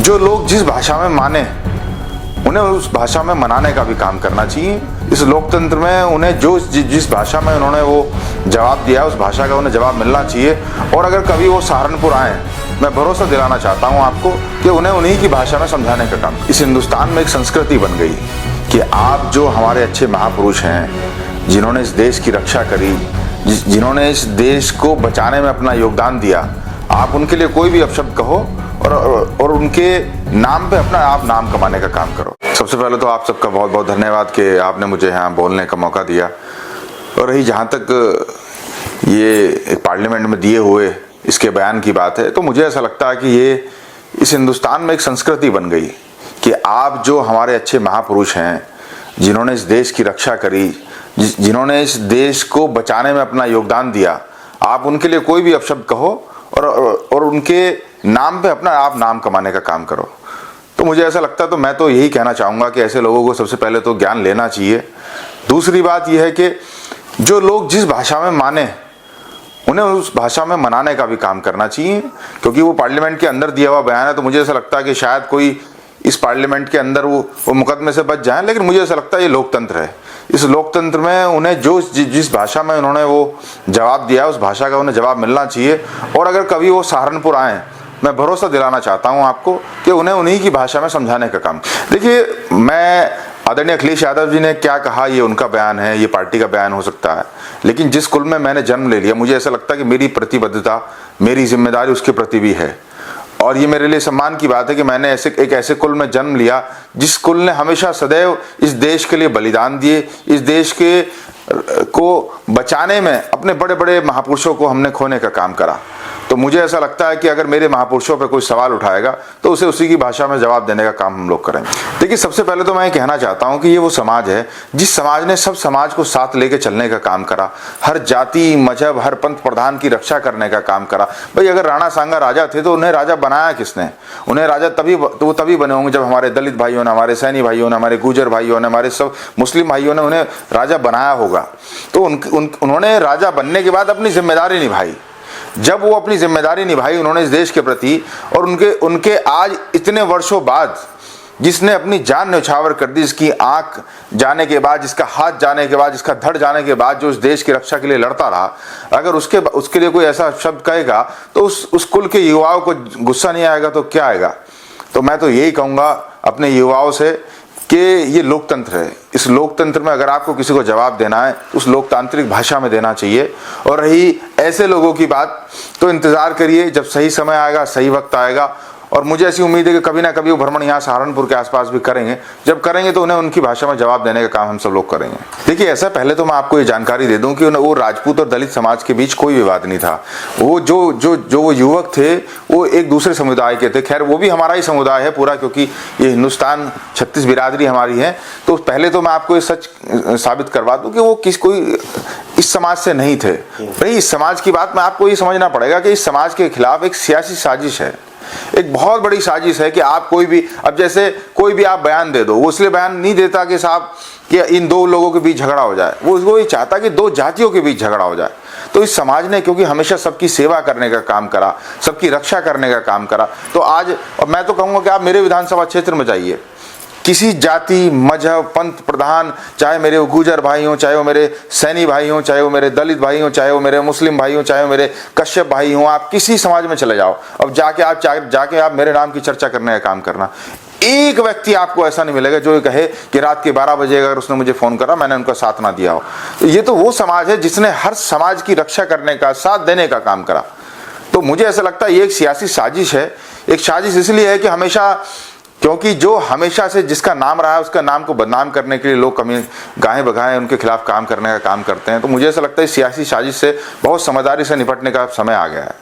जो लोग जिस भाषा में माने उन्हें उस भाषा में मनाने का भी काम करना चाहिए। इस लोकतंत्र में उन्हें जो जिस भाषा में उन्होंने वो जवाब दिया उस भाषा का उन्हें जवाब मिलना चाहिए। और अगर कभी वो सहारनपुर आए, मैं भरोसा दिलाना चाहता हूँ आपको कि उन्हें उन्हीं की भाषा में समझाने का काम। इस हिंदुस्तान में एक संस्कृति बन गई कि आप जो हमारे अच्छे महापुरुष हैं, जिन्होंने इस देश की रक्षा करी, जिन्होंने इस देश को बचाने में अपना योगदान दिया, आप उनके लिए कोई भी अपशब्द कहो और उनके नाम पे अपना आप नाम कमाने का काम करो। सबसे पहले तो आप सबका बहुत बहुत धन्यवाद कि आपने मुझे यहाँ बोलने का मौका दिया। और रही जहाँ तक ये पार्लियामेंट में दिए हुए इसके बयान की बात है, तो मुझे ऐसा लगता है कि ये इस हिंदुस्तान में एक संस्कृति बन गई कि आप जो हमारे अच्छे महापुरुष हैं, जिन्होंने इस देश की रक्षा करी, जिन्होंने इस देश को बचाने में अपना योगदान दिया, आप उनके लिए कोई भी अपशब्द कहो और उनके नाम पे अपना आप नाम कमाने का काम करो। तो मुझे ऐसा लगता है, तो मैं तो यही कहना चाहूँगा कि ऐसे लोगों को सबसे पहले तो ज्ञान लेना चाहिए। दूसरी बात यह है कि जो लोग जिस भाषा में माने उन्हें उस भाषा में मनाने का भी काम करना चाहिए, क्योंकि वो पार्लियामेंट के अंदर दिया हुआ बयान है। तो मुझे ऐसा लगता है कि शायद कोई इस पार्लियामेंट के अंदर वो मुकदमे से बच जाए, लेकिन मुझे ऐसा लगता है ये लोकतंत्र है। इस लोकतंत्र में उन्हें जिस भाषा में उन्होंने वो जवाब दिया उस भाषा का उन्हें जवाब मिलना चाहिए। और अगर कभी वो सहारनपुर आए, मैं भरोसा दिलाना चाहता हूं आपको कि उन्हें उन्हीं की भाषा में समझाने का काम। देखिए, मैं आदरणीय अखिलेश यादव जी ने क्या कहा ये उनका बयान है, ये पार्टी का बयान हो सकता है, लेकिन जिस कुल में मैंने जन्म ले लिया, मुझे ऐसा लगता है कि मेरी प्रतिबद्धता, मेरी जिम्मेदारी उसके प्रति भी है। और ये मेरे लिए सम्मान की बात है कि मैंने एक ऐसे कुल में जन्म लिया जिस कुल ने हमेशा सदैव इस देश के लिए बलिदान दिए, इस देश के को बचाने में अपने बड़े बड़े महापुरुषों को हमने खोने का काम करा। तो मुझे ऐसा लगता है कि अगर मेरे महापुरुषों पर कोई सवाल उठाएगा तो उसे उसी की भाषा में जवाब देने का काम हम लोग करेंगे। देखिए, सबसे पहले तो मैं ये कहना चाहता हूँ कि ये वो समाज है जिस समाज ने सब समाज को साथ लेके चलने का काम करा, हर जाति, मजहब, हर पंथ प्रधान की रक्षा करने का काम करा। भाई, अगर राणा सांगा राजा थे तो उन्हें राजा बनाया किसने? उन्हें राजा तभी बने होंगे जब हमारे दलित भाइयों ने, हमारे सैनी भाइयों ने, हमारे गुर्जर भाइयों ने, हमारे सब मुस्लिम भाइयों ने उन्हें राजा बनाया होगा। तो उन्होंने राजा बनने के बाद अपनी जिम्मेदारी निभाई। जब वो अपनी जिम्मेदारी निभाई उन्होंने इस देश के प्रति, और उनके आज इतने वर्षों बाद जिसने अपनी जान न्यौछावर कर दी, जिसकी आंख जाने के बाद, जिसका हाथ जाने के बाद, जिसका धड़ जाने के बाद जो इस देश की रक्षा के लिए लड़ता रहा, अगर उसके लिए कोई ऐसा शब्द कहेगा तो उस कुल के युवाओं को गुस्सा नहीं आएगा तो क्या आएगा? तो मैं तो यही कहूँगा अपने युवाओं से कि ये लोकतंत्र है। इस लोकतंत्र में अगर आपको किसी को जवाब देना है उस लोकतांत्रिक भाषा में देना चाहिए। और रही ऐसे लोगों की बात, तो इंतजार करिए, जब सही समय आएगा, सही वक्त आएगा, और मुझे ऐसी उम्मीद है कि कभी ना कभी वो भ्रमण यहाँ सहारनपुर के आसपास भी करेंगे। जब करेंगे तो उन्हें उनकी भाषा में जवाब देने का काम हम सब लोग करेंगे। देखिए, ऐसा पहले तो मैं आपको ये जानकारी दे दूं कि वो राजपूत और दलित समाज के बीच कोई विवाद नहीं था। वो जो युवक थे वो एक दूसरे समुदाय के थे। खैर, वो भी हमारा ही समुदाय है पूरा, क्योंकि ये हिंदुस्तान 36 बिरादरी हमारी है। तो पहले तो मैं आपको ये सच साबित करवा दूं कि वो कोई इस समाज से नहीं थे। भाई, इस समाज की बात में आपको ये समझना पड़ेगा कि इस समाज के खिलाफ एक सियासी साजिश है, एक बहुत बड़ी साजिश है कि आप कोई भी, अब जैसे कोई भी आप बयान दे दो, वो इसलिए बयान नहीं देता कि साहब कि इन दो लोगों के बीच झगड़ा हो जाए, वो ये चाहता कि दो जातियों के बीच झगड़ा हो जाए। तो इस समाज ने क्योंकि हमेशा सबकी सेवा करने का काम करा, सबकी रक्षा करने का काम करा, तो आज, और मैं तो कहूँगा कि आप मेरे विधानसभा क्षेत्र में जाइए, किसी जाति, मजहब, पंथ प्रधान, चाहे मेरे वो गुर्जर भाई हों, चाहे वो मेरे सैनी भाई हों, चाहे वो मेरे दलित भाई हों, चाहे वो मेरे मुस्लिम भाई हों, चाहे वो मेरे कश्यप भाई हों, आप किसी समाज में चले जाओ, अब जाके आप मेरे नाम की चर्चा करने का काम करना। एक व्यक्ति आपको ऐसा नहीं मिलेगा जो कहे कि रात के 12 बजे अगर उसने मुझे फोन करा मैंने उनका साथ ना दिया हो। तो ये तो वो समाज है जिसने हर समाज की रक्षा करने का, साथ देने का काम करा। तो मुझे ऐसा लगता है ये एक सियासी साजिश है। एक साजिश इसलिए है कि हमेशा, क्योंकि जो हमेशा से जिसका नाम रहा है उसका नाम को बदनाम करने के लिए लोग कमी गाहें बगाहें उनके खिलाफ काम करने का काम करते हैं। तो मुझे ऐसा लगता है सियासी साजिश से बहुत समझदारी से निपटने का समय आ गया है।